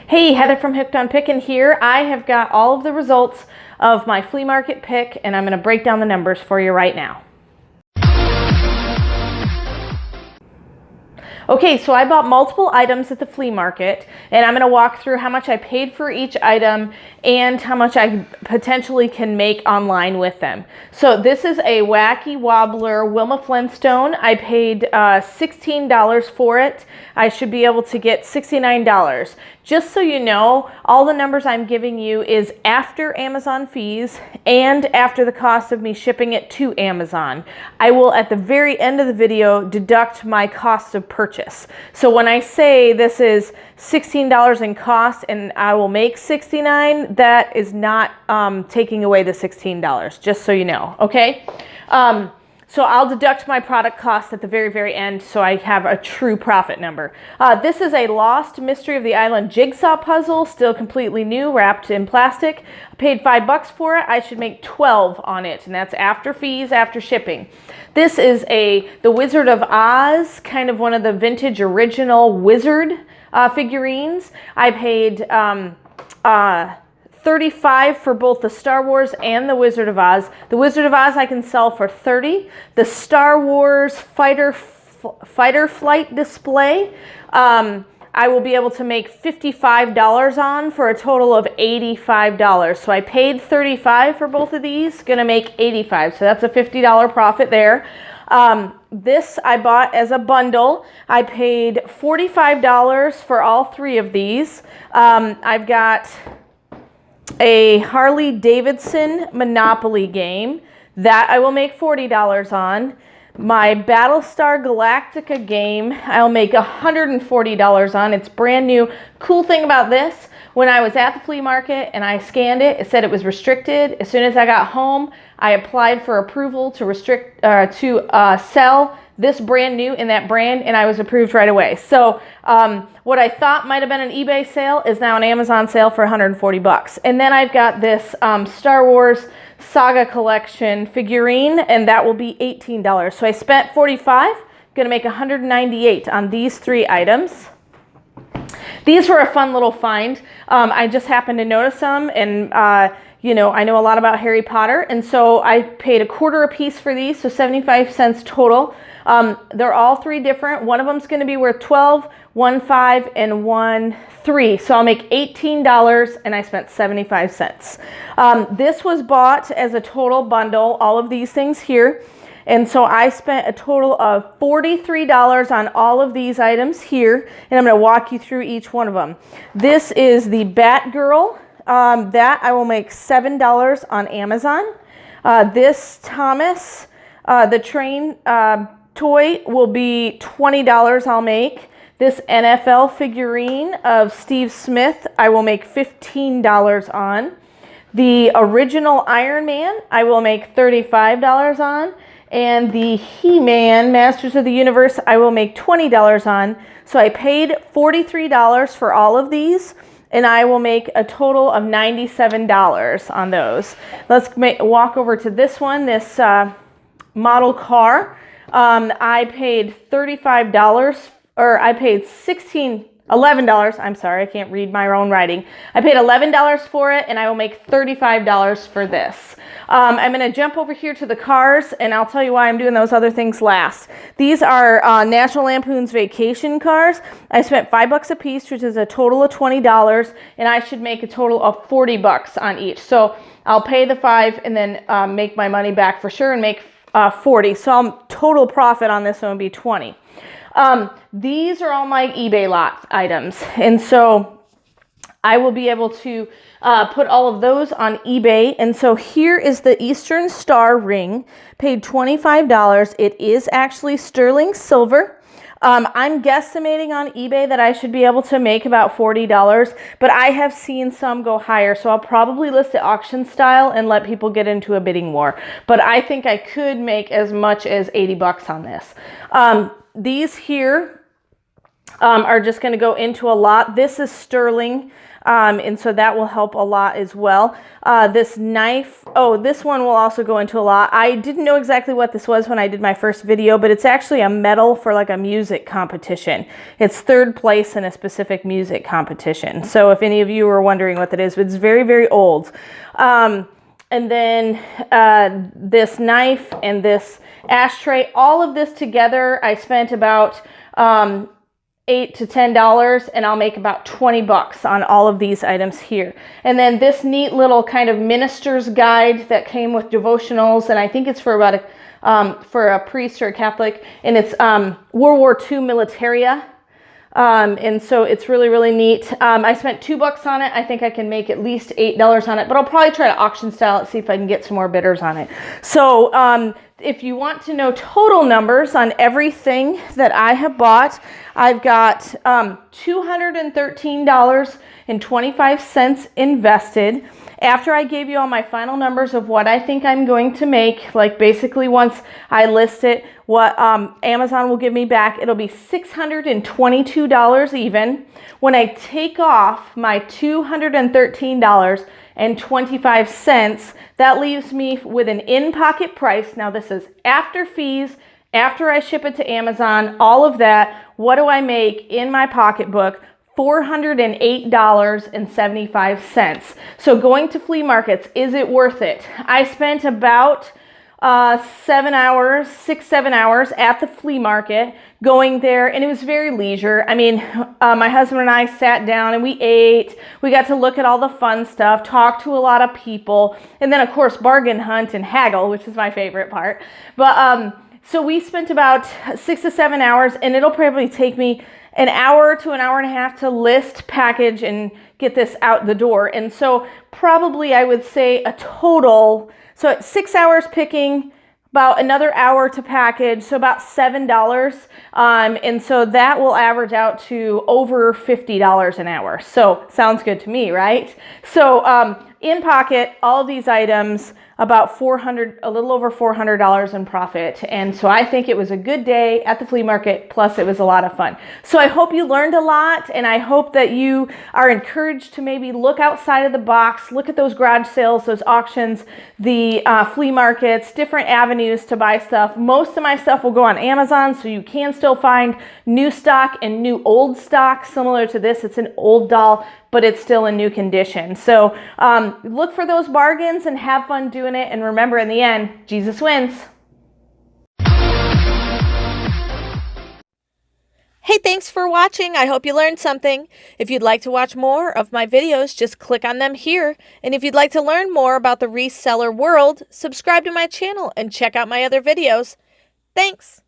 Hey, Heather from Hooked on Pickin here. I have got all of the results of my flea market pick, and I'm going to break down the numbers for you right now. Okay, so I bought multiple items at the flea market, and I'm going to walk through how much I paid for each item and how much I potentially can make online with them. So this is a Wacky Wobbler Wilma Flintstone. I paid $16 for it. I should be able to get $69. Just so you know, all the numbers I'm giving you is after Amazon fees and after the cost of me shipping it to Amazon. I will, at the very end of the video, deduct my cost of purchase. So when I say this is $16 in cost and I will make $69, that is not taking away the $16, just so you know, okay? So I'll deduct my product cost at the very, very end so I have a true profit number. This is a Lost Mystery of the Island jigsaw puzzle, still completely new, wrapped in plastic. I paid $5 for it. I should make 12 on it, and that's after fees, after shipping. This is the Wizard of Oz, kind of one of the vintage original wizard figurines. I paid $35 for both the Star Wars and the Wizard of Oz. The Wizard of Oz I can sell for $30. The Star Wars fighter flight display I will be able to make $55 on for a total of $85. So I paid $35 for both of these, gonna make $85. So that's a $50 profit there. This I bought as a bundle. I paid $45 for all three of these. I've got a Harley Davidson Monopoly game that I will make $40 on. My Battlestar Galactica game I'll make $140 on. It's brand new. Cool thing about this, when I was at the flea market and I scanned it, it said it was restricted. As soon as I got home, I applied for approval to sell this brand new in that brand, and I was approved right away. So what I thought might have been an eBay sale is now an Amazon sale for 140 bucks. And then I've got this Star Wars Saga collection figurine, and that will be $18. So I spent $45, gonna make $198 on these three items. These were a fun little find. I just happened to notice them, and you know, I know a lot about Harry Potter, and so I paid $0.25 a piece for these, so 75 cents total. They're all three different. One of them is going to be worth $12, one $5, and one $3. So I'll make $18, and I spent 75 cents. This was bought as a total bundle, all of these things here. And so I spent a total of $43 on all of these items here, and I'm going to walk you through each one of them. This is the Batgirl. That I will make $7 on Amazon. This Thomas, the train toy, will be $20 I'll make. This NFL figurine of Steve Smith I will make $15 on. The original Iron Man I will make $35 on. And the He-Man Masters of the Universe I will make $20 on. So I paid $43 for all of these, and I will make a total of $97 on those. Let's walk over to this one, this model car. I paid $35, or I paid $11, I'm sorry, I can't read my own writing. I paid $11 for it, and I will make $35 for this. I'm going to jump over here to the cars, and I'll tell you why I'm doing those other things last. These are National Lampoon's vacation cars. I spent $5 a piece, which is a total of $20, and I should make a total of 40 bucks on each. So I'll pay the $5 and then make my money back for sure and make 40. So total profit on this one would be 20. These are all my eBay lot items, and so I will be able to put all of those on eBay. And so here is the Eastern Star ring, paid $25. It is actually sterling silver. I'm guesstimating on eBay that I should be able to make about $40, but I have seen some go higher, so I'll probably list it auction style and let people get into a bidding war. But I think I could make as much as 80 bucks on this. These here are just going to go into a lot. This is sterling, and so that will help a lot as well. This knife, oh, this one will also go into a lot. I didn't know exactly what this was when I did my first video, but it's actually a medal for like a music competition. It's 3rd place in a specific music competition. So if any of you are wondering what that is, it's very, very old. And then this knife and this ashtray, all of this together, I spent about $8 to $10, and I'll make about 20 bucks on all of these items here. And then this neat little kind of minister's guide that came with devotionals, and I think it's for about for a priest or a Catholic, and it's World War II militaria. And so it's really, really neat. I spent $2 on it. I think I can make at least $8 on it, but I'll probably try to auction style it, see if I can get some more bidders on it. So, if you want to know total numbers on everything that I have bought, I've got $213.25 invested. After I gave you all my final numbers of what I think I'm going to make, like basically once I list it, what Amazon will give me back, it'll be $622 even. When I take off my $213.25, that leaves me with an in-pocket price. Now this is after fees, after I ship it to Amazon, all of that. What do I make in my pocketbook? $408.75. So going to flea markets, is it worth it? I spent about 7 hours, 6-7 hours at the flea market going there, and it was very leisure. I mean, my husband and I sat down and we ate. We got to look at all the fun stuff, talk to a lot of people, and then of course bargain hunt and haggle, which is my favorite part. But so we spent about 6 to 7 hours, and it'll probably take me an hour to an hour and a half to list, package, and get this out the door. And so probably I would say a total, so at 6 hours picking, about another hour to package, so about $7. And so that will average out to over $50 an hour. So sounds good to me, right? So in pocket, all of these items, about $400, a little over $400 in profit. And so I think it was a good day at the flea market, plus it was a lot of fun. So I hope you learned a lot, and I hope that you are encouraged to maybe look outside of the box, look at those garage sales, those auctions, the flea markets, different avenues to buy stuff. Most of my stuff will go on Amazon, so you can still find new stock and new old stock. Similar to this, it's an old doll, but it's still in new condition. So look for those bargains and have fun doing it. And remember, in the end, Jesus wins. Hey, thanks for watching. I hope you learned something. If you'd like to watch more of my videos, just click on them here. And if you'd like to learn more about the reseller world, subscribe to my channel and check out my other videos. Thanks.